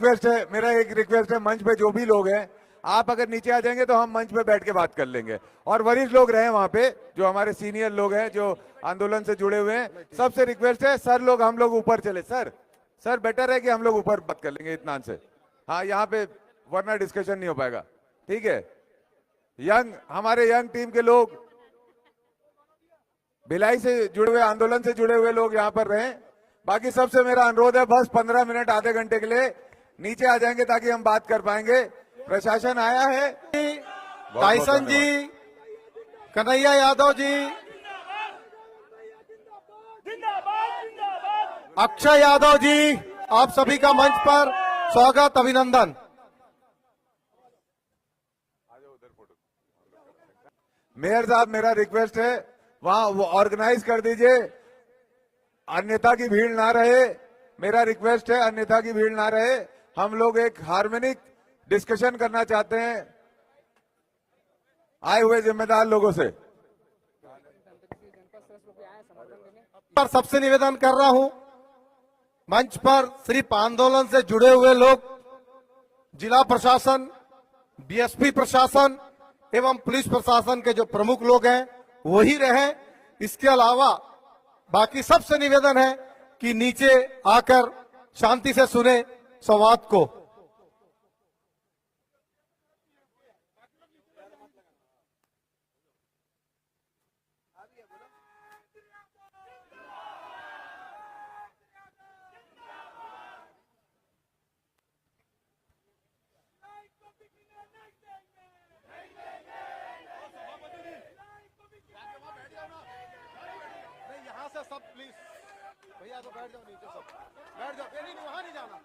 Request है, मेरा एक रिक्वेस्ट है, मंच पे जो भी लोग हैं, आप अगर नीचे आ जाएंगे तो हम मंच पे बैठ के बात कर लेंगे। और वरिष्ठ लोग रहे वहां पे, जो हमारे सीनियर लोग हैं, जो आंदोलन से जुड़े हुए हैं, सबसे रिक्वेस्ट है, सर लोग हम लोग ऊपर चले। सर बेटर है कि हम लोग ऊपर बात कर लेंगे इत्मीनान से। हाँ, यहाँ पे वरना डिस्कशन नहीं हो पाएगा। ठीक है, हमारे यंग टीम के लोग, भिलाई से जुड़े हुए, आंदोलन से जुड़े हुए लोग यहाँ पर रहें। बाकी सबसे मेरा अनुरोध है, बस 15 मिनट आधे घंटे के लिए नीचे आ जाएंगे ताकि हम बात कर पाएंगे। प्रशासन आया है, टाइसन जी, कन्हैया यादव जी, अक्षय यादव जी, आप सभी का मंच पर स्वागत, अभिनंदन। मेयर साहब, मेरा रिक्वेस्ट है वहां वो ऑर्गेनाइज कर दीजिए, अन्यथा की भीड़ ना रहे। मेरा रिक्वेस्ट है, अन्यथा की भीड़ ना रहे। हम लोग एक हार्मोनिक डिस्कशन करना चाहते हैं आए हुए जिम्मेदार लोगों से। पर सबसे निवेदन कर रहा हूं, मंच पर सिर्फ आंदोलन से जुड़े हुए लोग, जिला प्रशासन, बीएसपी प्रशासन एवं पुलिस प्रशासन के जो प्रमुख लोग हैं वही रहें। इसके अलावा बाकी सबसे निवेदन है कि नीचे आकर शांति से सुने संवाद को। यहाँ से सब प्लीज भैया तो बैठ जाओ, नीचे सब बैठ जाओ, नहीं वहां नहीं जाना।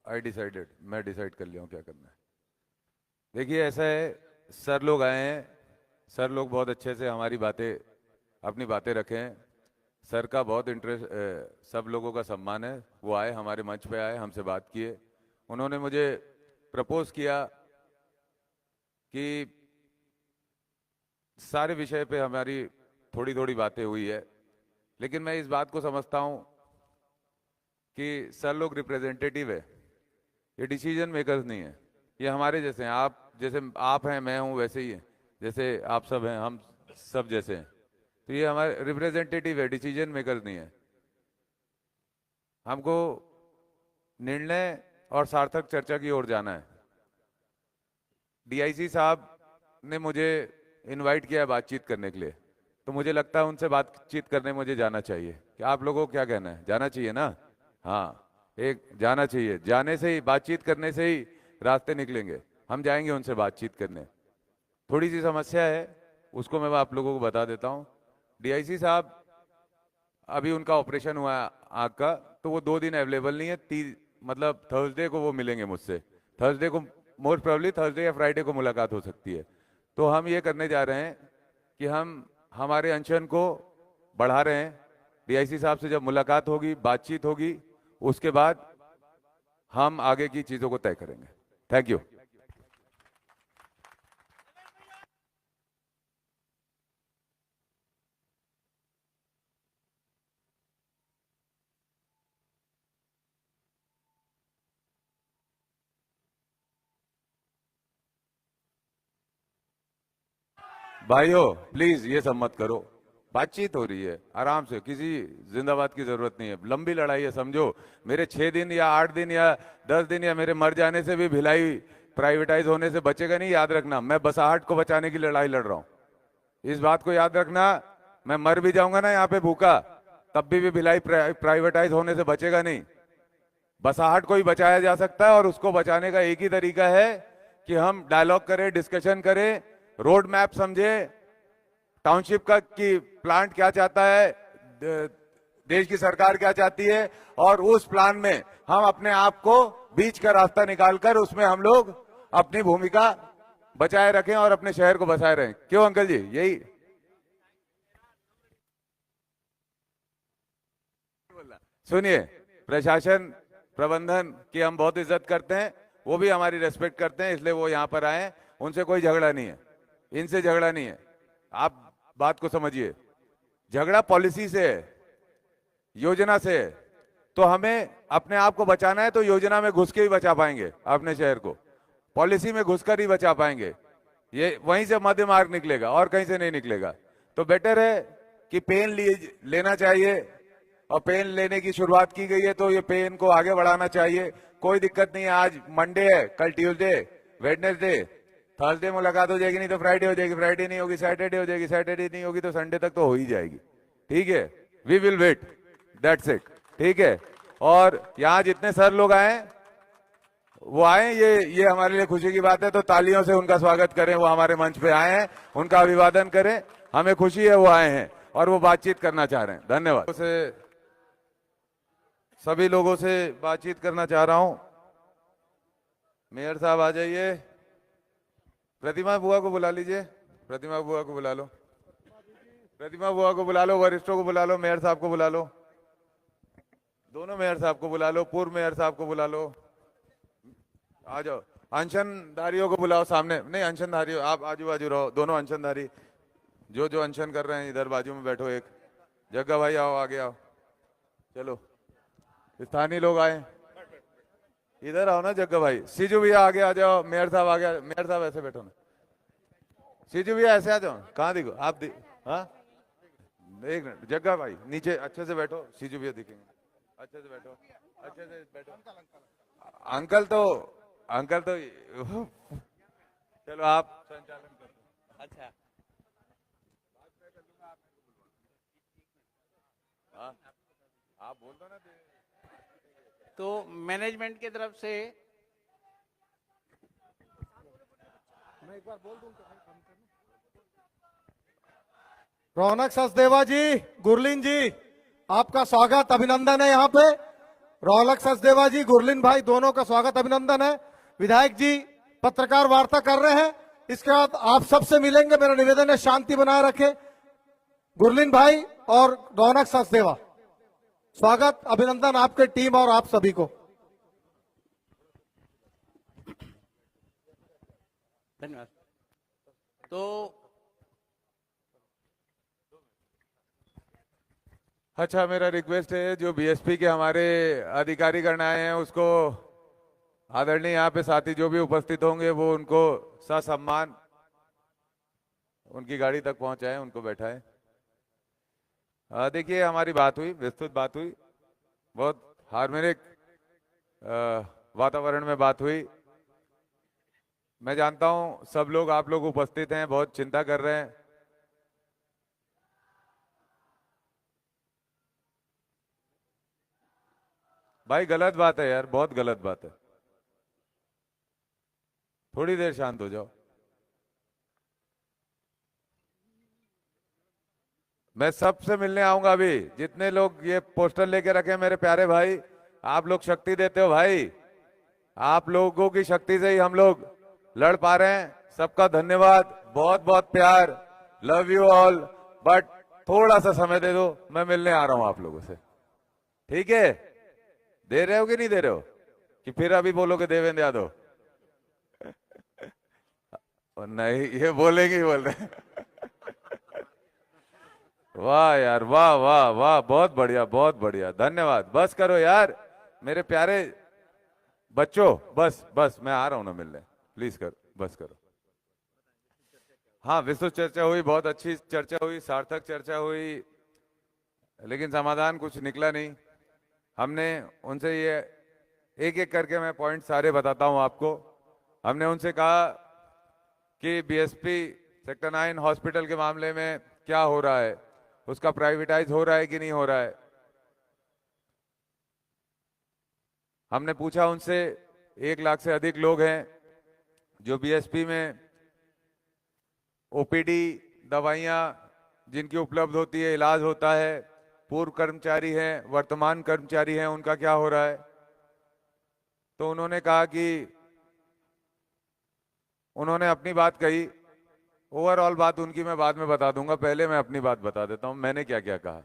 मैं डिसाइड कर लिया हूं क्या करना है। देखिए, ऐसा है, सर लोग आए हैं, सर लोग बहुत अच्छे से हमारी बातें, अपनी बातें रखे हैं। सर का बहुत इंटरेस्ट, सब लोगों का सम्मान है। वो आए, हमारे मंच पे आए, हमसे बात किए। उन्होंने मुझे प्रपोज किया कि सारे विषय पे हमारी थोड़ी थोड़ी बातें हुई है, लेकिन मैं इस बात को समझता हूं कि सर लोग रिप्रेजेंटेटिव है, ये डिसीजन मेकर्स नहीं है। ये हमारे जैसे हैं, जैसे आप हैं, मैं हूं, वैसे ही है, जैसे आप सब हैं, हम सब जैसे हैं। तो ये हमारे रिप्रेजेंटेटिव है, डिसीजन मेकर्स नहीं है। हमको निर्णय और सार्थक चर्चा की ओर जाना है। डीआईसी साहब ने मुझे इनवाइट किया है बातचीत करने के लिए, तो मुझे लगता है उनसे बातचीत करने मुझे जाना चाहिए। कि आप लोगों को क्या कहना है? जाना चाहिए ना? हाँ, एक जाना चाहिए। जाने से ही, बातचीत करने से ही रास्ते निकलेंगे। हम जाएंगे उनसे बातचीत करने। थोड़ी सी समस्या है, उसको मैं आप लोगों को बता देता हूँ। डीआईसी साहब, अभी उनका ऑपरेशन हुआ है आँख का, तो वो 2 दिन अवेलेबल नहीं है। मतलब थर्सडे को वो मिलेंगे मुझसे, थर्सडे को, मोस्ट प्रोबेबली थर्सडे या फ्राइडे को मुलाकात हो सकती है। तो हम ये करने जा रहे हैं कि हम हमारे अनशन को बढ़ा रहे हैं। डीआईसी साहब से जब मुलाकात होगी, बातचीत होगी, उसके बाद हम आगे की चीजों को तय करेंगे। Thank you. भाइयों प्लीज ये सब मत करो, बातचीत हो रही है आराम से, किसी जिंदाबाद की जरूरत नहीं है। लंबी लड़ाई है समझो, मेरे 6 दिन या 8 दिन या 10 दिन या मेरे मर जाने से भी भिलाई प्राइवेटाइज होने से बचेगा नहीं। याद रखना, मैं बसाहट को बचाने की लड़ाई लड़ रहा हूं, इस बात को याद रखना। मैं मर भी जाऊंगा ना यहाँ पे भूखा, तब भी भिलाई प्राइवेटाइज होने से बचेगा नहीं। बसाहट को ही बचाया जा सकता है, और उसको बचाने का एक ही तरीका है कि हम डायलॉग करें, डिस्कशन करें, रोड मैप समझे, टाउनशिप का कि प्लांट क्या चाहता है, देश की सरकार क्या चाहती है, और उस प्लान में हम अपने आप को बीच का रास्ता निकालकर उसमें हम लोग अपनी भूमिका बचाए रखें और अपने शहर को बचाए रहें। क्यों अंकल जी? यही सुनिए, प्रशासन प्रबंधन की हम बहुत इज्जत करते हैं, वो भी हमारी रेस्पेक्ट करते हैं, इसलिए वो यहाँ पर आए हैं। उनसे कोई झगड़ा नहीं है, इनसे झगड़ा नहीं है, आप बात को समझिए। झगड़ा पॉलिसी से है, योजना से है। तो हमें अपने आप को बचाना है तो योजना में घुस के ही बचा पाएंगे अपने शहर को, पॉलिसी में घुसकर ही बचा पाएंगे। ये वहीं से मध्य मार्ग निकलेगा और कहीं से नहीं निकलेगा। तो बेटर है कि पेन लेना चाहिए, और पेन लेने की शुरुआत की गई है तो ये पेन को आगे बढ़ाना चाहिए। कोई दिक्कत नहीं है, आज मंडे है, कल ट्यूसडे, वेडनेसडे, थर्सडे मुलाकात हो जाएगी, नहीं तो फ्राइडे हो जाएगी, फ्राइडे नहीं होगी सैटरडे हो जाएगी, सैटरडे नहीं होगी तो संडे तक तो हो ही जाएगी। ठीक है, we will wait, that's it. ठीक है, और यहाँ जितने सर लोग आए वो आए, ये हमारे लिए खुशी की बात है, तो तालियों से उनका स्वागत करें। वो हमारे मंच पे आए हैं, उनका अभिवादन करें, हमें खुशी है वो आए हैं और वो बातचीत करना चाह रहे हैं। धन्यवाद। सभी लोगों से बातचीत करना चाह रहा हूं। मेयर साहब आ जाइए, प्रतिमा बुआ को बुला लीजिए, प्रतिमा बुआ को बुला लो, प्रतिमा बुआ को बुला लो, वरिष्ठों को बुला लो, मेयर साहब को बुला लो, दोनों मेयर साहब को बुला लो, पूर्व मेयर साहब को बुला लो, आ जाओ। अनशनधारियों को बुलाओ सामने, नहीं अनशनधारियों आप आजू बाजू रहो, दोनों अनशनधारी जो जो अनशन कर रहे हैं इधर बाजू में बैठो। एक जग्गा भाई आओ, आगे आओ, चलो स्थानीय लोग आए, इधर आओ ना जग्गा भाई। सीजू भैया आगे आ जाओ, मेयर साहब आ गया, मेयर साहब ऐसे बैठो ना, सीजू भैया ऐसे आ जाओ, कहाँ दिखो आप हाँ एक मिनट, जग्गा भाई नीचे अच्छे से बैठो, सीजू भैया दिखेंगे, अच्छे से बैठो, अच्छे से बैठो। अंकल तो चलो आप संचालन कर दो। अच्छा हाँ आप बोल दो ना। तो मैनेजमेंट की तरफ से मैं एक बार बोल दूं रौनक सचदेवा जी, गुरलीन जी, आपका स्वागत अभिनंदन है यहाँ पे। रौनक सचदेवा जी, गुरलीन भाई दोनों का स्वागत अभिनंदन है। विधायक जी पत्रकार वार्ता कर रहे हैं, इसके बाद आप सबसे मिलेंगे। मेरा निवेदन है शांति बनाए रखे। गुरलीन भाई और रौनक सचदेवा, स्वागत अभिनंदन आपके टीम और आप सभी को। धन्यवाद। तो अच्छा, मेरा रिक्वेस्ट है जो बीएसपी के हमारे अधिकारी गण आए हैं उसको आदरणीय यहाँ पे साथी जो भी उपस्थित होंगे वो उनको ससम्मान उनकी गाड़ी तक पहुंचाएं, उनको बैठाएं। देखिए हमारी बात हुई, विस्तृत बात हुई, बहुत हार्मोनिक वातावरण में बात हुई। मैं जानता हूं सब लोग, आप लोग उपस्थित हैं, बहुत चिंता कर रहे हैं। भाई गलत बात है यार, बहुत गलत बात है, थोड़ी देर शांत हो जाओ। मैं सबसे मिलने आऊंगा अभी, जितने लोग ये पोस्टर लेके रखे हैं मेरे प्यारे भाई, आप लोग शक्ति देते हो भाई, आप लोगों की शक्ति से ही हम लोग लड़ पा रहे हैं। सबका धन्यवाद, बहुत बहुत प्यार, लव यू ऑल। बट थोड़ा सा समय दे दो, मैं मिलने आ रहा हूं आप लोगों से, ठीक है? दे रहे हो कि नहीं दे रहे हो, कि फिर अभी बोलोगे देवेंद्र यादव? और नहीं, ये बोलेंगे ही बोल रहे हैं। वाह यार, वाह वाह वाह, बहुत बढ़िया बहुत बढ़िया, धन्यवाद। बस करो यार मेरे प्यारे बच्चों, बस बस, मैं आ रहा हूं ना मिलने, प्लीज करो, बस करो। हाँ, विस्तृत चर्चा हुई, बहुत अच्छी चर्चा हुई, सार्थक चर्चा हुई, लेकिन समाधान कुछ निकला नहीं। हमने उनसे ये एक एक करके मैं पॉइंट सारे बताता हूं आपको। हमने उनसे कहा कि बीएसपी सेक्टर 9 हॉस्पिटल के मामले में क्या हो रहा है, उसका प्राइवेटाइज हो रहा है कि नहीं हो रहा है। हमने पूछा उनसे, 1 लाख से अधिक लोग हैं जो बीएसपी में ओपीडी दवाइयां जिनकी उपलब्ध होती है, इलाज होता है, पूर्व कर्मचारी हैं, वर्तमान कर्मचारी हैं, उनका क्या हो रहा है। तो उन्होंने कहा कि उन्होंने अपनी बात कही, ओवरऑल बात उनकी मैं बाद में बता दूंगा, पहले मैं अपनी बात बता देता हूं मैंने क्या क्या कहा।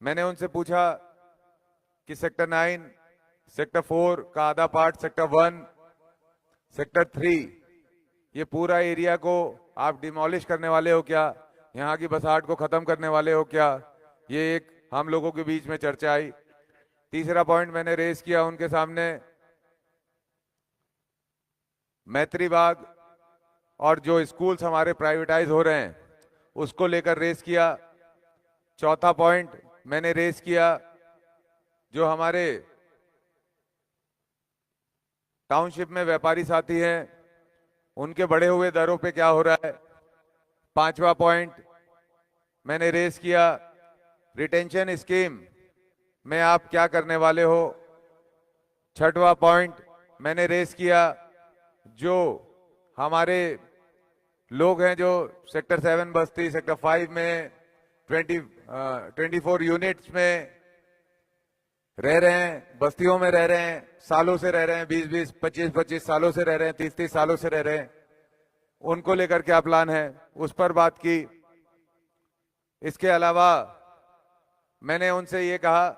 मैंने उनसे पूछा कि सेक्टर 9, सेक्टर 4 का आधा पार्ट, सेक्टर 1, सेक्टर 3, ये पूरा एरिया को आप डिमोलिश करने वाले हो क्या, यहाँ की बसाहट को खत्म करने वाले हो क्या। ये एक हम लोगों के बीच में चर्चा आई। तीसरा पॉइंट मैंने रेस किया उनके सामने, मैत्री बाग और जो स्कूल्स हमारे प्राइवेटाइज हो रहे हैं उसको लेकर रेस किया। चौथा पॉइंट मैंने रेस किया, जो हमारे टाउनशिप में व्यापारी साथी हैं उनके बढ़े हुए दरों पे क्या हो रहा है। पांचवा पॉइंट मैंने रेस किया, रिटेंशन स्कीम में आप क्या करने वाले हो। छठवां पॉइंट मैंने रेस किया, जो हमारे लोग हैं जो सेक्टर 7 बस्ती, सेक्टर 5 में 24 यूनिट्स में रह रहे हैं, बस्तियों में रह रहे हैं, सालों से रह रहे हैं, 20-20, 25-25 सालों से रह रहे हैं, 30-30 सालों से रह रहे हैं, उनको लेकर क्या प्लान है, उस पर बात की। इसके अलावा मैंने उनसे ये कहा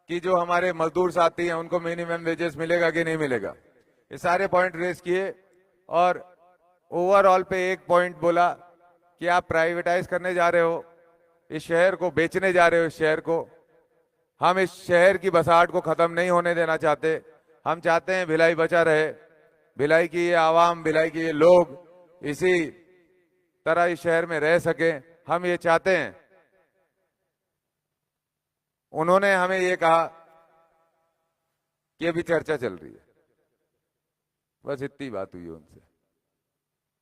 कि जो हमारे मजदूर साथी हैं उनको मिनिमम वेजेस मिलेगा कि नहीं मिलेगा। ये सारे पॉइंट रेस किए और ओवरऑल पे एक पॉइंट बोला कि आप प्राइवेटाइज करने जा रहे हो, इस शहर को बेचने जा रहे हो, इस शहर को। हम इस शहर की बसाहट को खत्म नहीं होने देना चाहते। हम चाहते हैं भिलाई बचा रहे, भिलाई की ये आवाम, भिलाई के ये लोग इसी तरह इस शहर में रह सके, हम ये चाहते हैं। उन्होंने हमें ये कहा कि अभी चर्चा चल रही है, बस इतनी बात हुई उनसे,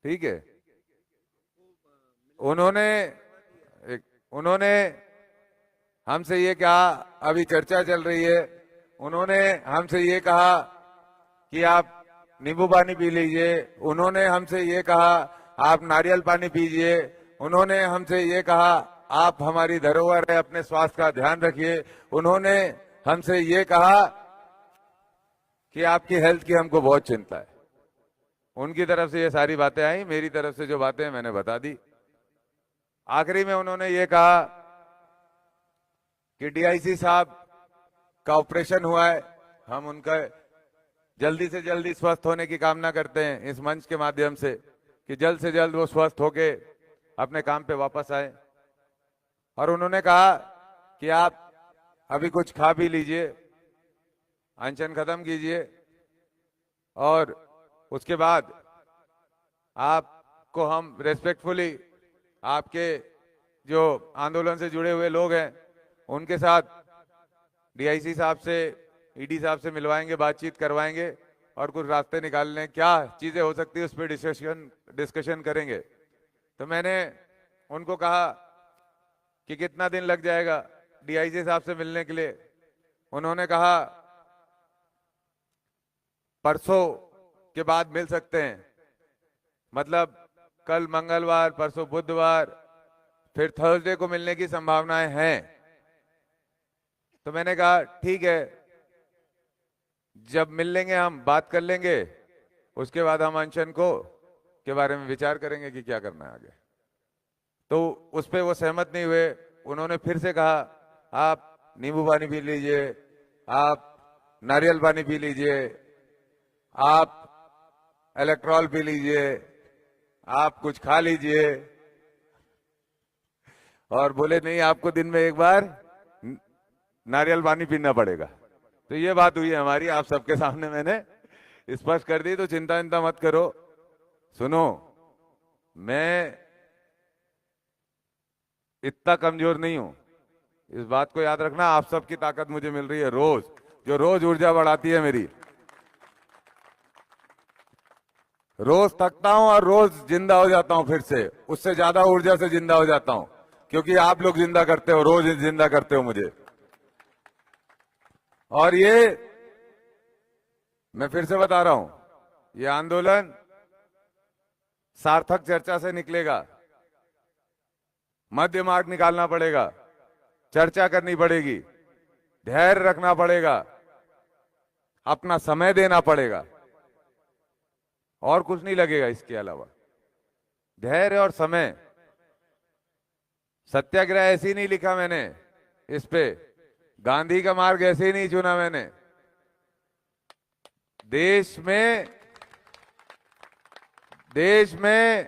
ठीक है। उन्होंने हमसे ये कहा अभी चर्चा चल रही है। उन्होंने हमसे ये कहा कि आप नींबू पानी पी लीजिए। उन्होंने हमसे ये कहा आप नारियल पानी पीजिए। उन्होंने हमसे ये कहा आप हमारी धरोहर है, अपने स्वास्थ्य का ध्यान रखिए। उन्होंने हमसे ये कहा कि आपकी हेल्थ की हमको बहुत चिंता है। उनकी तरफ से ये सारी बातें आई, मेरी तरफ से जो बातें मैंने बता दी। आखिरी में उन्होंने ये कहा कि डीआईसी साहब का ऑपरेशन हुआ है, हम उनका जल्दी से जल्दी स्वस्थ होने की कामना करते हैं इस मंच के माध्यम से, कि जल्द से जल्द वो स्वस्थ होके अपने काम पे वापस आए। और उन्होंने कहा कि आप अभी कुछ खा भी लीजिए, अनशन खत्म कीजिए, और उसके बाद आपको हम रेस्पेक्टफुली आपके जो आंदोलन से जुड़े हुए लोग हैं उनके साथ डीआईसी साहब से, ईडी साहब से मिलवाएंगे, बातचीत करवाएंगे और कुछ रास्ते निकालने, क्या चीजें हो सकती है उस पर डिस्कशन करेंगे। तो मैंने उनको कहा कि कितना दिन लग जाएगा डीआईसी साहब से मिलने के लिए। उन्होंने कहा परसों के बाद मिल सकते हैं, मतलब कल मंगलवार, परसों बुधवार, फिर थर्सडे को मिलने की संभावनाएं हैं। तो मैंने कहा ठीक है, जब मिल लेंगे हम बात कर लेंगे, उसके बाद हम अनशन को के बारे में विचार करेंगे कि क्या करना है आगे। तो उस पे वो सहमत नहीं हुए। उन्होंने फिर से कहा आप नींबू पानी पी लीजिए, आप नारियल पानी पी लीजिए, आप इलेक्ट्रॉल पी लीजिए, आप कुछ खा लीजिए, और बोले नहीं आपको दिन में एक बार नारियल पानी पीना पड़ेगा। तो ये बात हुई है हमारी, आप सबके सामने मैंने स्पष्ट कर दी, तो चिंता मत करो। सुनो, मैं इतना कमजोर नहीं हूं, इस बात को याद रखना। आप सबकी ताकत मुझे मिल रही है रोज, जो रोज ऊर्जा बढ़ाती है मेरी। रोज थकता हूं और रोज जिंदा हो जाता हूं, फिर से उससे ज्यादा ऊर्जा से जिंदा हो जाता हूं, क्योंकि आप लोग जिंदा करते हो, रोज जिंदा करते हो मुझे। और ये मैं फिर से बता रहा हूं, ये आंदोलन सार्थक चर्चा से निकलेगा। मध्य मार्ग निकालना पड़ेगा, चर्चा करनी पड़ेगी, धैर्य रखना पड़ेगा, अपना समय देना पड़ेगा, और कुछ नहीं लगेगा इसके अलावा। धैर्य और समय। सत्याग्रह ऐसे ही नहीं लिखा मैंने इस पे, गांधी का मार्ग ऐसे ही नहीं चुना मैंने। देश में देश में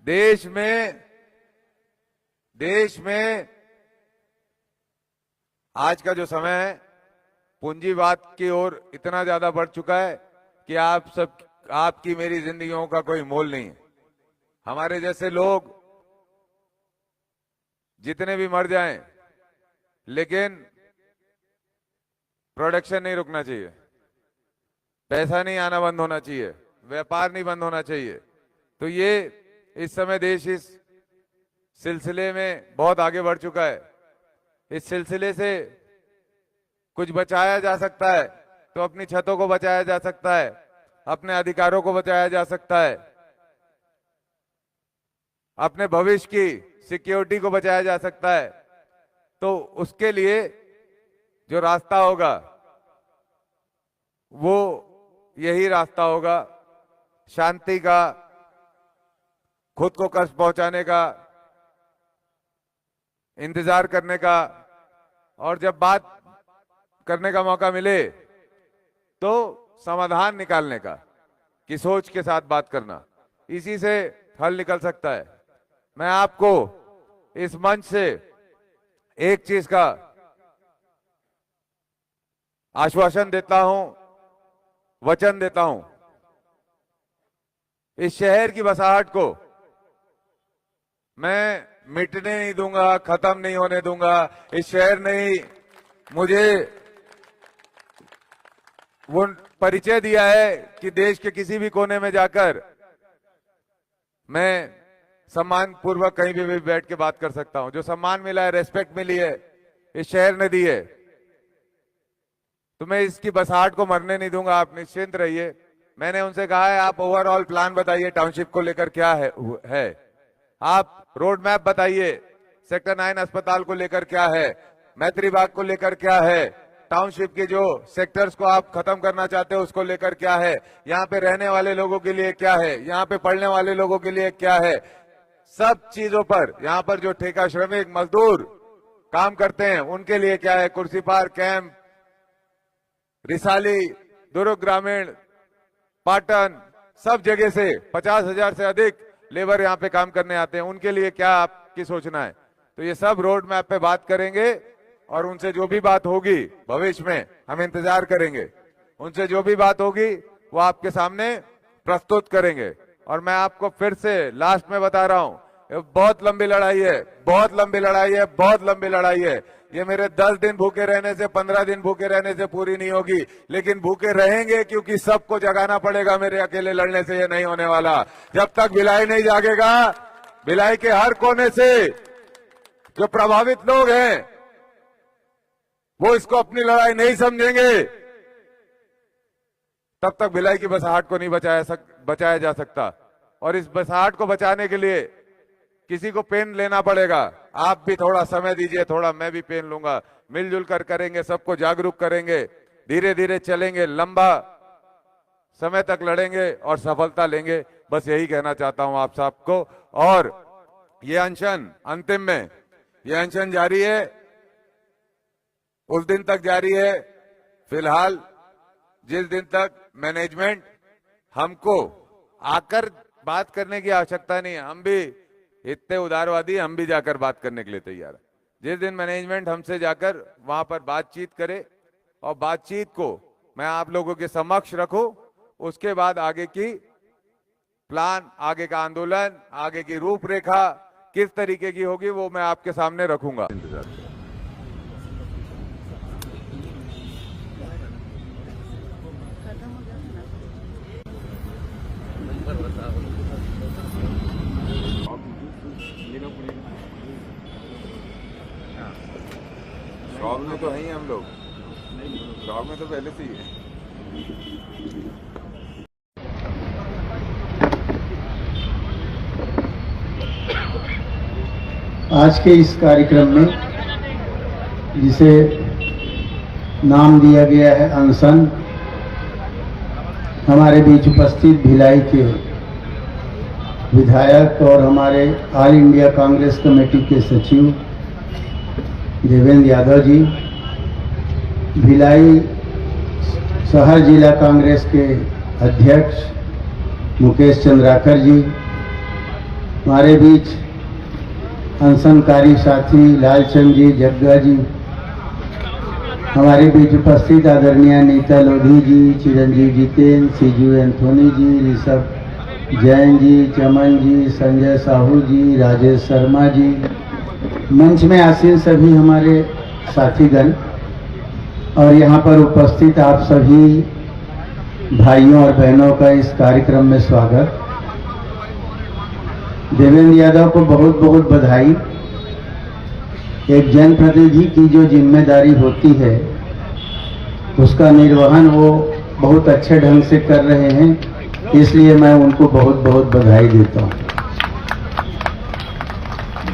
देश में देश में आज का जो समय है, पूंजीवाद की ओर इतना ज्यादा बढ़ चुका है कि आपकी मेरी जिंदगियों का कोई मोल नहीं है। हमारे जैसे लोग जितने भी मर जाएं, लेकिन प्रोडक्शन नहीं रुकना चाहिए, पैसा नहीं आना बंद होना चाहिए, व्यापार नहीं बंद होना चाहिए। तो ये इस समय देश इस सिलसिले में बहुत आगे बढ़ चुका है। इस सिलसिले से कुछ बचाया जा सकता है तो अपनी छतों को बचाया जा सकता है, अपने अधिकारों को बचाया जा सकता है, अपने भविष्य की सिक्योरिटी को बचाया जा सकता है। तो उसके लिए जो रास्ता होगा वो यही रास्ता होगा, शांति का, खुद को कष्ट पहुंचाने का, इंतजार करने का, और जब बात करने का मौका मिले तो समाधान निकालने का, कि सोच के साथ बात करना, इसी से हल निकल सकता है। मैं आपको इस मंच से एक चीज का आश्वासन देता हूं, वचन देता हूं, इस शहर की बसाहट को मैं मिटने नहीं दूंगा, खत्म नहीं होने दूंगा। इस शहर ने ही मुझे वो परिचय दिया है कि देश के किसी भी कोने में जाकर मैं सम्मान पूर्वक कहीं भी बैठ के बात कर सकता हूं। जो सम्मान मिला है, रेस्पेक्ट मिली है, इस शहर ने दी है, तो मैं इसकी बसाहट को मरने नहीं दूंगा। आप निश्चिंत रहिए। मैंने उनसे कहा है आप ओवरऑल प्लान बताइए, टाउनशिप को लेकर क्या है। आप रोड मैप बताइए, सेक्टर 9 अस्पताल को लेकर क्या है, मैत्री बाग को लेकर क्या है, टाउनशिप के जो सेक्टर्स को आप खत्म करना चाहते हो उसको लेकर क्या है, यहाँ पे रहने वाले लोगों के लिए क्या है, यहाँ पे पढ़ने वाले लोगों के लिए क्या है, सब चीजों पर, यहाँ पर जो ठेका श्रमिक मजदूर काम करते हैं उनके लिए क्या है, कुर्सी पार कैंप, रिसाली, दुर्ग ग्रामीण, पाटन, सब जगह से 50,000 से अधिक लेबर यहाँ पे काम करने आते हैं, उनके लिए क्या आपकी सोचना है। तो ये सब रोड मैप पे बात करेंगे, और उनसे जो भी बात होगी भविष्य में हम इंतजार करेंगे, उनसे जो भी बात होगी वो आपके सामने प्रस्तुत करेंगे। और मैं आपको फिर से लास्ट में बता रहा हूं, ये बहुत लंबी लड़ाई है, बहुत लंबी लड़ाई है, बहुत लंबी लड़ाई है। ये मेरे 10 दिन भूखे रहने से, 15 दिन भूखे रहने से पूरी नहीं होगी, लेकिन भूखे रहेंगे क्योंकि सबको जगाना पड़ेगा। मेरे अकेले लड़ने से ये नहीं होने वाला। जब तक भिलाई नहीं जागेगा, भिलाई के हर कोने से जो प्रभावित लोग हैं वो इसको अपनी लड़ाई नहीं समझेंगे, तब तक भिलाई की बसाहट को नहीं बचाया जा सकता। और इस बसाहट को बचाने के लिए किसी को पेन लेना पड़ेगा। आप भी थोड़ा समय दीजिए, थोड़ा मैं भी पेन लूंगा, मिलजुल कर करेंगे, सबको जागरूक करेंगे, धीरे धीरे चलेंगे, लंबा समय तक लड़ेंगे और सफलता लेंगे। बस यही कहना चाहता हूं आप सबको। और ये अनशन अंतिम में, ये अनशन जारी है, उस दिन तक जारी है। फिलहाल जिस दिन तक मैनेजमेंट हमको आकर बात करने की आवश्यकता नहीं है, हम भी इतने उदारवादी, हम भी जाकर बात करने के लिए तैयार है। जिस दिन मैनेजमेंट हमसे जाकर वहां पर बातचीत करे और बातचीत को मैं आप लोगों के समक्ष रखूं, उसके बाद आगे की प्लान, आगे का आंदोलन, आगे की रूपरेखा किस तरीके की होगी वो मैं आपके सामने रखूंगा। शौक में तो है ही हम लोग, शौक में तो पहले से ही है। आज के इस कार्यक्रम में जिसे नाम दिया गया है अनशन, हमारे बीच उपस्थित भिलाई के विधायक और हमारे ऑल इंडिया कांग्रेस कमेटी के सचिव देवेंद्र यादव जी, भिलाई शहर जिला कांग्रेस के अध्यक्ष मुकेश चंद्राकर जी, हमारे बीच अनशनकारी साथी लालचंद जी, जग्गा जी, हमारे बीच उपस्थित आदरणीय नीता लोधी जी, चिरंजीव जितेंद्र, सीजू एंथोनी जी, ऋषभ जैन जी, चमन जी, संजय साहू जी, राजेश शर्मा जी, मंच में आसीन सभी हमारे साथीगण और यहाँ पर उपस्थित आप सभी भाइयों और बहनों का इस कार्यक्रम में स्वागत। देवेंद्र यादव को बहुत बहुत बधाई। एक जनप्रतिनिधि की जो जिम्मेदारी होती है उसका निर्वहन वो बहुत अच्छे ढंग से कर रहे हैं, इसलिए मैं उनको बहुत बहुत बधाई देता हूँ।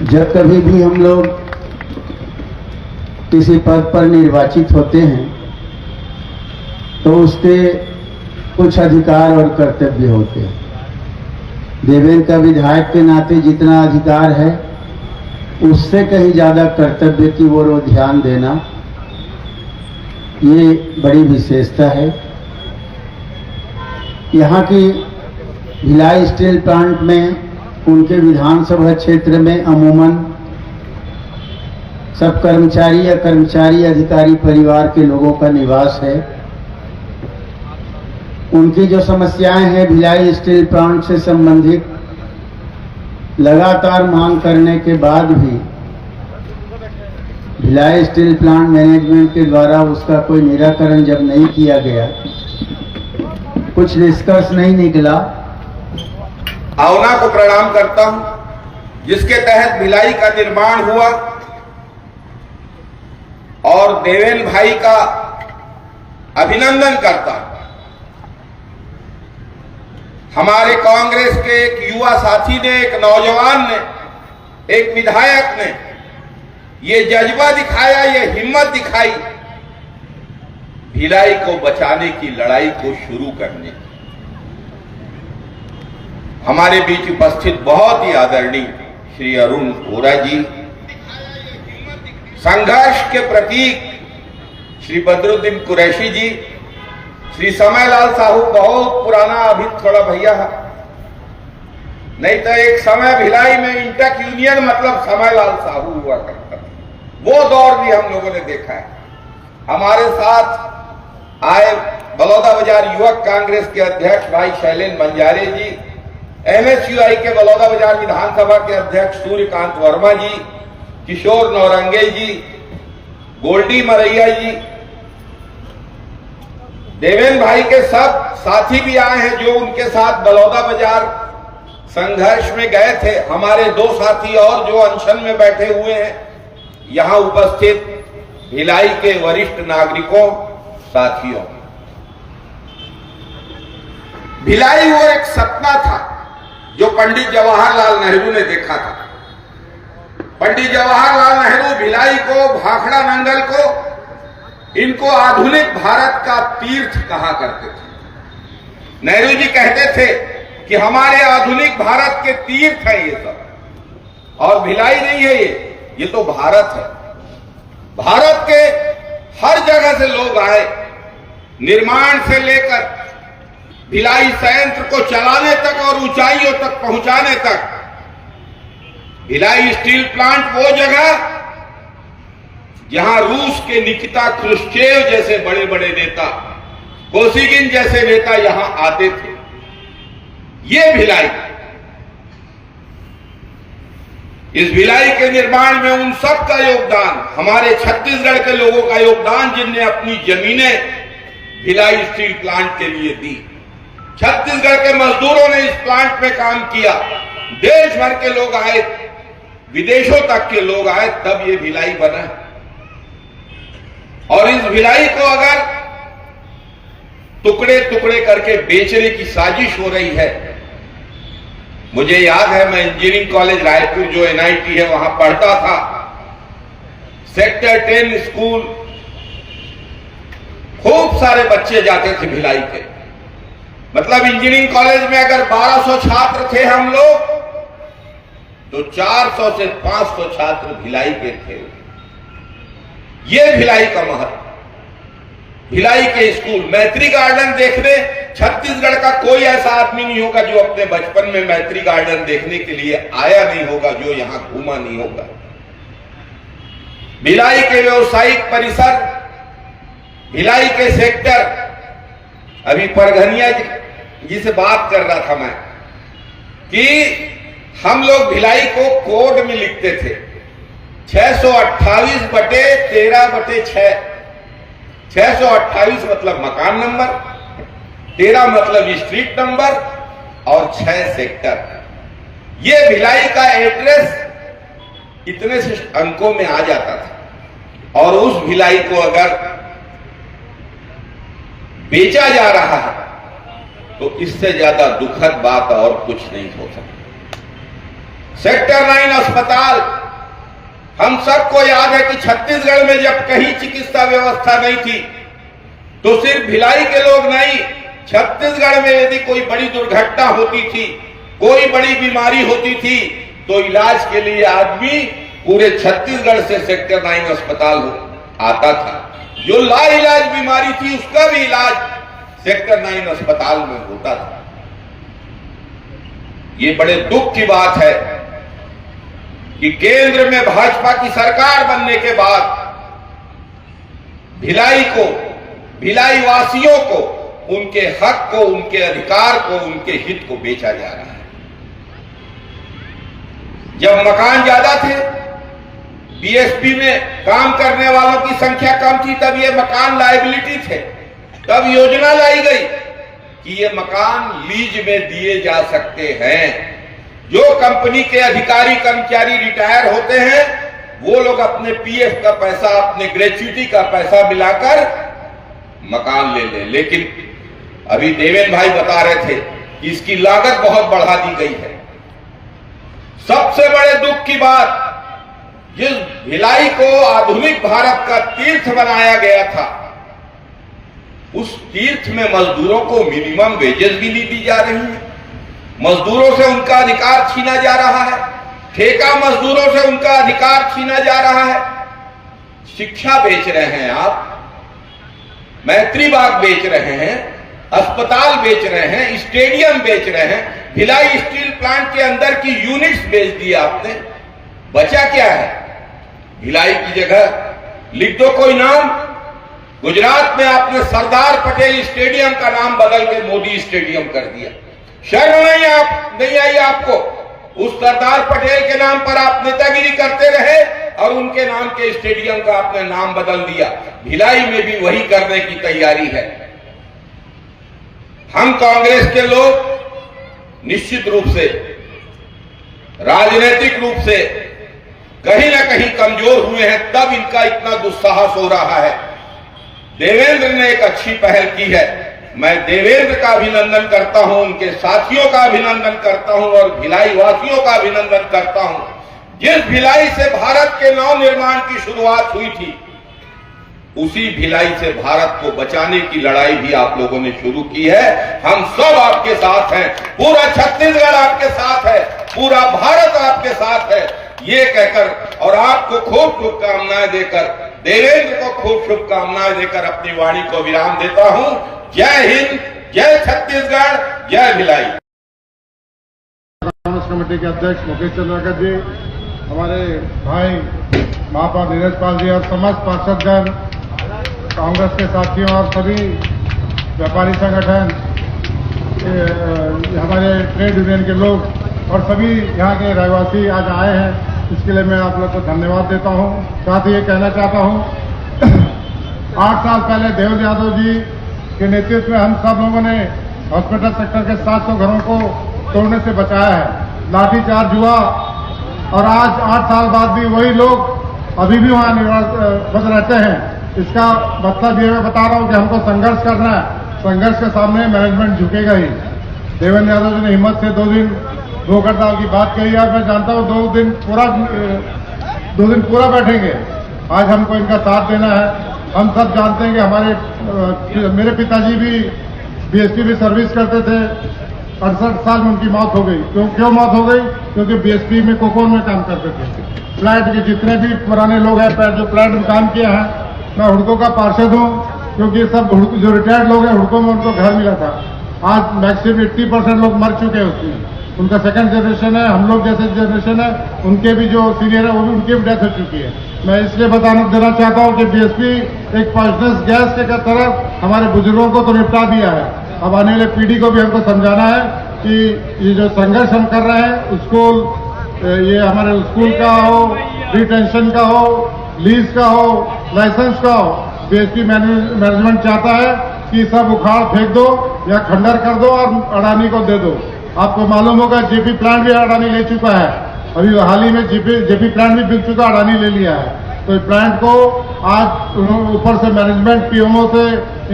जब कभी भी हम लोग किसी पद पर निर्वाचित होते हैं तो उसके कुछ अधिकार और कर्तव्य होते हैं। देवेंद्र का विधायक के नाते जितना अधिकार है उससे कहीं ज्यादा कर्तव्य की ओर ध्यान देना, ये बड़ी विशेषता है। यहाँ की भिलाई स्टील प्लांट में उनके विधानसभा क्षेत्र में अमूमन सब कर्मचारी या कर्मचारी अधिकारी परिवार के लोगों का निवास है। उनकी जो समस्याएं हैं भिलाई स्टील प्लांट से संबंधित, लगातार मांग करने के बाद भी भिलाई स्टील प्लांट मैनेजमेंट के द्वारा उसका कोई निराकरण जब नहीं किया गया, कुछ निष्कर्ष नहीं निकला। भावना को प्रणाम करता हूं जिसके तहत भिलाई का निर्माण हुआ और देवेंद्र भाई का अभिनंदन करता हूं। हमारे कांग्रेस के एक युवा साथी ने, एक नौजवान ने, एक विधायक ने ये जज्बा दिखाया, ये हिम्मत दिखाई भिलाई को बचाने की लड़ाई को शुरू करने की। हमारे बीच उपस्थित बहुत ही आदरणीय श्री अरुण वोरा जी, संघर्ष के प्रतीक श्री बदरुद्दीन कुरैशी जी, श्री समयलाल साहू, बहुत पुराना, अभी थोड़ा भैया है, नहीं तो एक समय भिलाई में इंटक यूनियन मतलब समयलाल साहू हुआ करता था, वो दौर भी हम लोगों ने देखा है। हमारे साथ आए बलौदा बाजार युवक कांग्रेस के अध्यक्ष भाई शैलेंद्र बंजारे जी, MSUI के बलौदा बाजार विधानसभा के अध्यक्ष सूर्यकांत वर्मा जी, किशोर नौरंगे जी, गोल्डी मरैया जी, देवेंद्र भाई के सब साथी भी आए हैं जो उनके साथ बलौदा बाजार संघर्ष में गए थे। हमारे दो साथी और जो अनशन में बैठे हुए हैं, यहां उपस्थित भिलाई के वरिष्ठ नागरिकों, साथियों, भिलाई वो एक सपना था जो पंडित जवाहरलाल नेहरू ने देखा था। पंडित जवाहरलाल नेहरू भिलाई को, भाखड़ा नंगल को इनको आधुनिक भारत का तीर्थ कहा करते थे। नेहरू जी कहते थे कि हमारे आधुनिक भारत के तीर्थ है ये सब, और भिलाई नहीं है ये तो भारत है। भारत के हर जगह से लोग आए, निर्माण से लेकर भिलाई संयंत्र को चलाने तक और ऊंचाइयों तक पहुंचाने तक। भिलाई स्टील प्लांट वो जगह जहां रूस के निकिता क्रुश्चेव जैसे बड़े बड़े नेता, कोसिगिन जैसे नेता यहां आते थे। ये भिलाई, इस भिलाई के निर्माण में उन सब का योगदान, हमारे छत्तीसगढ़ के लोगों का योगदान जिनने अपनी जमीनें भिलाई स्टील प्लांट के लिए दी। छत्तीसगढ़ के मजदूरों ने इस प्लांट में काम किया, देश भर के लोग आए, विदेशों तक के लोग आए, तब ये भिलाई बना। और इस भिलाई को अगर टुकड़े टुकड़े करके बेचने की साजिश हो रही है। मुझे याद है, मैं इंजीनियरिंग कॉलेज रायपुर जो NIT है वहां पढ़ता था, सेक्टर 10 स्कूल, खूब सारे बच्चे जाते थे भिलाई के। मतलब इंजीनियरिंग कॉलेज में अगर 1200 छात्र थे हम लोग, तो 400 से 500 छात्र भिलाई के थे। ये भिलाई का महत्व। भिलाई के स्कूल, मैत्री गार्डन देखने छत्तीसगढ़ का कोई ऐसा आदमी नहीं होगा जो अपने बचपन में मैत्री गार्डन देखने के लिए आया नहीं होगा, जो यहां घूमा नहीं होगा। भिलाई के व्यवसायिक परिसर, भिलाई के सेक्टर, अभी परघनिया जी से बात कर रहा था मैं कि हम लोग भिलाई को कोड में लिखते थे 628/13/6। 628 मतलब मकान नंबर, 13 मतलब स्ट्रीट नंबर और 6 सेक्टर। ये भिलाई का एड्रेस इतने से अंकों में आ जाता था। और उस भिलाई को अगर बेचा जा रहा है तो इससे ज्यादा दुखद बात और कुछ नहीं हो सकता। सेक्टर 9 अस्पताल, हम सबको याद है कि छत्तीसगढ़ में जब कहीं चिकित्सा व्यवस्था नहीं थी तो सिर्फ भिलाई के लोग नहीं, छत्तीसगढ़ में यदि कोई बड़ी दुर्घटना होती थी, कोई बड़ी बीमारी होती थी, तो इलाज के लिए आदमी पूरे छत्तीसगढ़ से सेक्टर 9 अस्पताल आता था। जो लाइलाज बीमारी थी उसका भी इलाज सेक्टर 9 अस्पताल में होता था। ये बड़े दुख की बात है कि केंद्र में भाजपा की सरकार बनने के बाद भिलाई को, भिलाई वासियों को, उनके हक को, उनके अधिकार को, उनके हित को बेचा जा रहा है। जब मकान ज्यादा थे, बीएसपी में काम करने वालों की संख्या कम थी, तब ये मकान लायबिलिटी थे। तब योजना लाई गई कि ये मकान लीज में दिए जा सकते हैं। जो कंपनी के अधिकारी कर्मचारी रिटायर होते हैं वो लोग अपने पीएफ का पैसा, अपने ग्रेच्युटी का पैसा मिलाकर मकान ले लें। लेकिन अभी देवेंद्र भाई बता रहे थे कि इसकी लागत बहुत बढ़ा दी गई है। सबसे बड़े दुख की बात, जिस भिलाई को आधुनिक भारत का तीर्थ बनाया गया था, उस तीर्थ में मजदूरों को मिनिमम वेजेस भी नहीं दी जा रही है। मजदूरों से उनका अधिकार छीना जा रहा है, ठेका मजदूरों से उनका अधिकार छीना जा रहा है। शिक्षा बेच रहे हैं आप, मैत्री बाग बेच रहे हैं, अस्पताल बेच रहे हैं, स्टेडियम बेच रहे हैं, भिलाई स्टील प्लांट के अंदर की यूनिट्स बेच दी आपने। बचा क्या है? भिलाई की जगह लिख दो कोई नाम। गुजरात में आपने सरदार पटेल स्टेडियम का नाम बदल के मोदी स्टेडियम कर दिया। शर्म नहीं आई आपको? उस सरदार पटेल के नाम पर आप नेतागिरी करते रहे और उनके नाम के स्टेडियम का आपने नाम बदल दिया। भिलाई में भी वही करने की तैयारी है। हम कांग्रेस के लोग निश्चित रूप से, राजनीतिक रूप से कहीं ना कहीं कमजोर हुए हैं, तब इनका इतना दुस्साहस हो रहा है। देवेंद्र ने एक अच्छी पहल की है, मैं देवेंद्र का अभिनंदन करता हूं, उनके साथियों का अभिनंदन करता हूं और भिलाई वासियों का अभिनंदन करता हूं। जिस भिलाई से भारत के नव निर्माण की शुरुआत हुई थी, उसी भिलाई से भारत को बचाने की लड़ाई भी आप लोगों ने शुरू की है। हम सब आपके साथ हैं, पूरा छत्तीसगढ़ आपके साथ है, पूरा भारत आपके साथ है, ये कहकर और आपको खूब शुभकामनाएं देकर, देवेंद्र को खूब शुभकामनाएं देकर अपनी वाणी को विराम देता हूं। जय हिंद, जय छत्तीसगढ़, जय भिलाई। कांग्रेस कमेटी के अध्यक्ष मुकेश चंद्रकर जी, हमारे भाई महापौर नीरज पाल जी और समस्त पार्षदगण, कांग्रेस के साथियों और सभी व्यापारी संगठन, हमारे ट्रेड यूनियन के लोग और सभी यहाँ के रहवासी आज आए हैं, इसके लिए मैं आप लोग को धन्यवाद देता हूँ। साथ ही ये कहना चाहता हूँ 8 साल पहले देवेंद्र यादव जी के नेतृत्व में हम सब लोगों ने हॉस्पिटल सेक्टर के 700 घरों को तोड़ने से बचाया है। लाठीचार्ज हुआ और आज 8 साल बाद भी वही लोग अभी भी वहाँ बस रहते हैं। इसका मतलब ये मैं बता रहा हूँ कि हमको संघर्ष करना है। संघर्ष के सामने मैनेजमेंट झुकेगा ही। देवेंद्र यादव जी ने हिम्मत से 2 दिन भूख हड़ताल की बात कही है। मैं जानता हूँ 2 दिन पूरा बैठेंगे। आज हमको इनका साथ देना है। हम सब जानते हैं कि मेरे पिताजी भी बीएसपी में सर्विस करते थे। 68 साल में उनकी मौत हो गई। क्यों मौत हो गई? क्योंकि बीएसपी में कोकोन में काम करते थे। प्लांट के जितने भी पुराने लोग हैं जो प्लांट में काम किया है, मैं हुड़को का पार्षद हूँ, क्योंकि सब जो रिटायर्ड लोग हैं हुड़को में उनको घर मिला था। आज मैक्सिमम 80% लोग मर चुके हैं उसमें। उनका सेकंड जनरेशन है, हम लोग जैसे जनरेशन है, उनके भी जो सीनियर है वो भी उनकी भी डेथ हो चुकी है। मैं इसलिए देना चाहता हूँ कि बीएसपी एक पॉइजनस गैस के तरफ हमारे बुजुर्गों को तो निपटा दिया है। अब आने वाले पीढ़ी को भी हमको समझाना है कि ये जो संघर्ष हम कर रहे हैं उसको, ये हमारे स्कूल का हो, रिटेंशन का हो, लीज का हो, लाइसेंस का हो, बीएसपी मैनेजमेंट चाहता है कि सब उखाड़ फेंक दो या खंडर कर दो और अडानी को दे दो। आपको मालूम होगा जेपी प्लांट भी अडानी ले चुका है। अभी हाल ही में जेपी प्लांट भी बिक चुका, अडानी ले लिया है। तो इस प्लांट को आज ऊपर से मैनेजमेंट पीएमओ से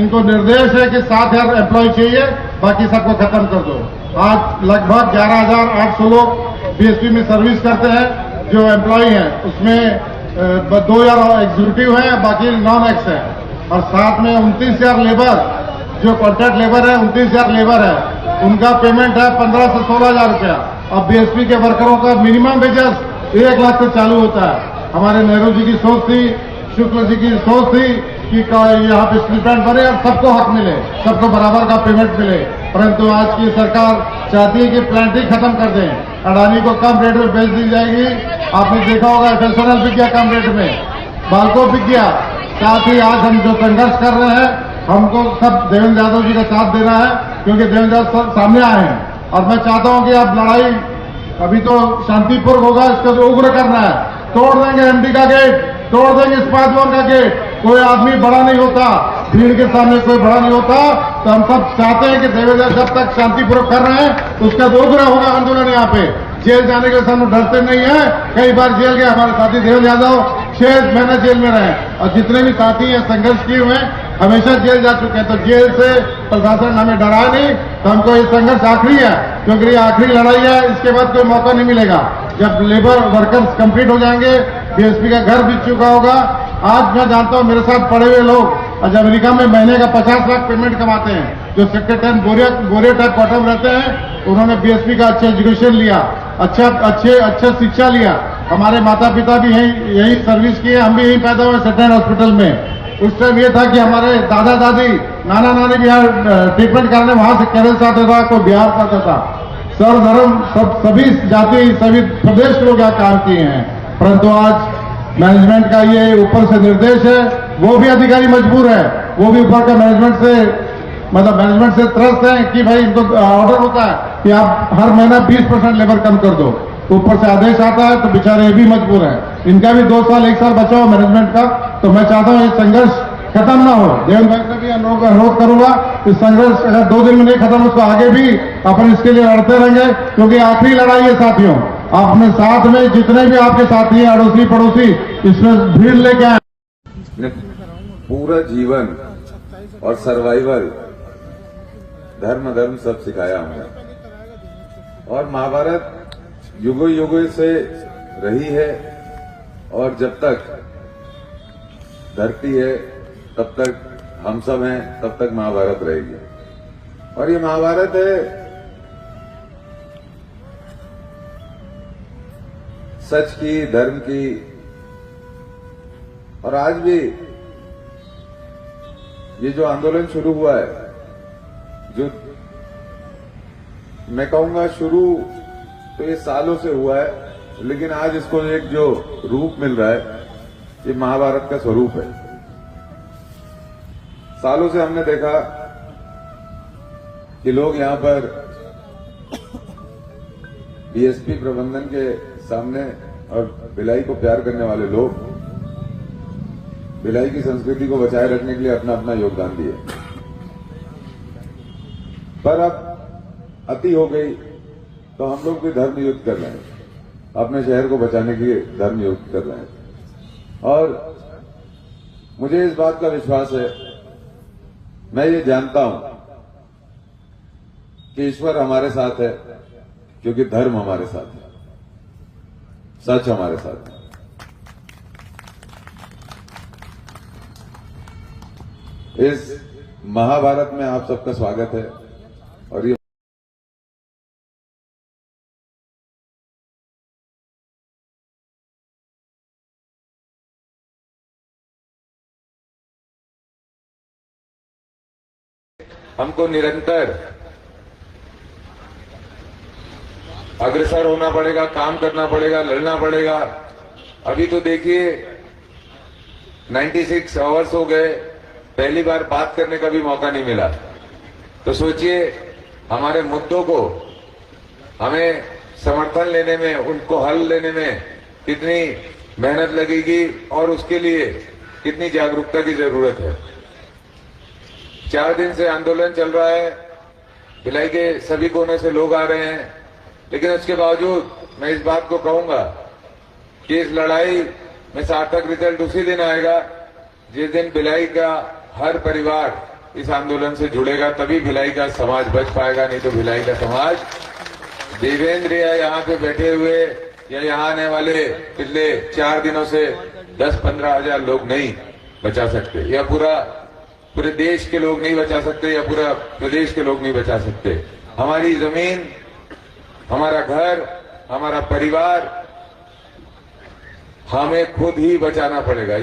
इनको निर्देश है कि 7000 एम्प्लॉय चाहिए, बाकी सबको खत्म कर दो। आज लगभग 11,800 लोग बीएसपी में सर्विस करते हैं। जो एम्प्लॉय हैं उसमें 2000 एग्जीक्यूटिव हैं, बाकी नॉन एक्स है। और साथ में 29,000 लेबर, जो कॉन्ट्रैक्ट लेबर है 29,000 लेबर है, उनका पेमेंट है 15 से 16,000 रुपया। अब बीएसपी के वर्करों का मिनिमम वेजेस 1 लाख से चालू होता है। हमारे नेहरू जी की सोच थी, शुक्ल जी की सोच थी कि यहाँ पे स्टील प्लांट बने और सबको हक मिले, सबको बराबर का पेमेंट मिले। परंतु आज की सरकार चाहती है कि प्लांट ही खत्म कर दें, अडानी को कम रेट में बेच दी जाएगी। आपने देखा होगा एफएसएनएल बिक गया कम रेट में, बाल्को बिक गया। साथ ही आज हम जो संघर्ष कर रहे हैं, हमको सब देवेंद्र यादव जी का साथ देना है, क्योंकि देवेंद्र यादव सामने आए हैं। और मैं चाहता हूं कि अब लड़ाई अभी तो शांतिपूर्वक होगा, इसको तो उग्र करना है। तोड़ देंगे एमडी का गेट, तोड़ देंगे इस्पात भवन का गेट। कोई आदमी बड़ा नहीं होता, भीड़ के सामने कोई बड़ा नहीं होता। तो हम सब चाहते हैं कि देवेंद्र जब तक शांतिपूर्वक कर रहे हैं उसका तो उग्र होगा आंदोलन। यहाँ पे जेल जाने के सामने डरते नहीं है। कई बार जेल गए हमारे साथी देवेंद्र यादव, 6 महीने जेल में रहे, और जितने भी साथी हैं संघर्ष किए हुए हमेशा जेल जा चुके हैं। तो जेल से प्रशासन हमें डराया नहीं। तो हमको ये संघर्ष आखिरी है, क्योंकि ये आखिरी लड़ाई है। इसके बाद कोई मौका नहीं मिलेगा। जब लेबर वर्कर्स कंप्लीट हो जाएंगे, बीएसपी का घर बिक चुका होगा। आज मैं जानता हूं मेरे साथ पड़े हुए लोग आज अमेरिका में महीने का 50 लाख पेमेंट कमाते हैं, जो सेक्टर 10 बोरिया टाइप क्वार्टर में रहते हैं। उन्होंने बीएसपी का अच्छा एजुकेशन लिया, अच्छा शिक्षा लिया। हमारे माता पिता भी यही सर्विस किए, हम भी यही पैदा हुए सेटेन हॉस्पिटल में। उस टाइम ये था कि हमारे दादा दादी नाना नानी भी यहाँ ट्रीटमेंट करने वहां से केरल से आता था, कोई बिहार से आता था। सर्व धर्म सभी जाति सभी प्रदेश के लोग यहाँ काम किए हैं। परंतु आज मैनेजमेंट का ये ऊपर से निर्देश है, वो भी अधिकारी मजबूर है, वो भी ऊपर का मैनेजमेंट से त्रस्त है कि भाई इनको ऑर्डर होता है कि आप हर महीना 20% लेबर कम कर दो। ऊपर से आदेश आता है तो बेचारे ये भी मजबूर है। इनका भी 2 साल 1 साल बचा हो मैनेजमेंट का। तो मैं चाहता हूँ ये संघर्ष खत्म ना हो। देवेंद्र भाई से भी अनुरोध करूंगा कि संघर्ष अगर 2 दिन में नहीं खत्म उसको आगे भी अपन इसके लिए लड़ते रहेंगे, क्योंकि आखिरी लड़ाई है साथियों। आप अपने साथ में जितने भी आपके साथी हैं, अड़ोसी पड़ोसी, इसमें भीड़ लेके आए। पूरा जीवन और सर्वाइवल धर्म सब सिखाया हमें। और महाभारत युगों से रही है, और जब तक धरती है तब तक हम सब हैं, तब तक महाभारत रहेगी। और ये महाभारत है सच की, धर्म की। और आज भी ये जो आंदोलन शुरू हुआ है, जो मैं कहूंगा शुरू तो ये सालों से हुआ है, लेकिन आज इसको एक जो रूप मिल रहा है, ये महाभारत का स्वरूप है। सालों से हमने देखा कि लोग यहां पर बीएसपी प्रबंधन के सामने और भिलाई को प्यार करने वाले लोग भिलाई की संस्कृति को बचाए रखने के लिए अपना अपना योगदान दिए। पर अब अति हो गई तो हम लोग भी धर्म युद्ध कर रहे हैं, अपने शहर को बचाने के लिए धर्म युद्ध कर रहे हैं। और मुझे इस बात का विश्वास है, मैं ये जानता हूं कि ईश्वर हमारे साथ है, क्योंकि धर्म हमारे साथ है, सच हमारे साथ है। इस महाभारत में आप सबका स्वागत है। और ये हमको निरंतर अग्रसर होना पड़ेगा, काम करना पड़ेगा, लड़ना पड़ेगा। अभी तो देखिए 96 आवर्स हो गए, पहली बार बात करने का भी मौका नहीं मिला। तो सोचिए हमारे मुद्दों को हमें समर्थन लेने में, उनको हल लेने में कितनी मेहनत लगेगी और उसके लिए कितनी जागरूकता की जरूरत है। 4 दिन से आंदोलन चल रहा है, भिलाई के सभी कोने से लोग आ रहे हैं, लेकिन उसके बावजूद मैं इस बात को कहूंगा कि इस लड़ाई में सार्थक रिजल्ट उसी दिन आएगा जिस दिन भिलाई का हर परिवार इस आंदोलन से जुड़ेगा, तभी भिलाई का समाज बच पाएगा। नहीं तो भिलाई का समाज देवेंद्र या यहाँ पे बैठे हुए या यहाँ आने वाले पिछले 4 दिनों से 10-15 हजार लोग नहीं बचा सकते, या पूरे देश के लोग नहीं बचा सकते, या पूरा प्रदेश के लोग नहीं बचा सकते। हमारी जमीन, हमारा घर, हमारा परिवार हमें खुद ही बचाना पड़ेगा।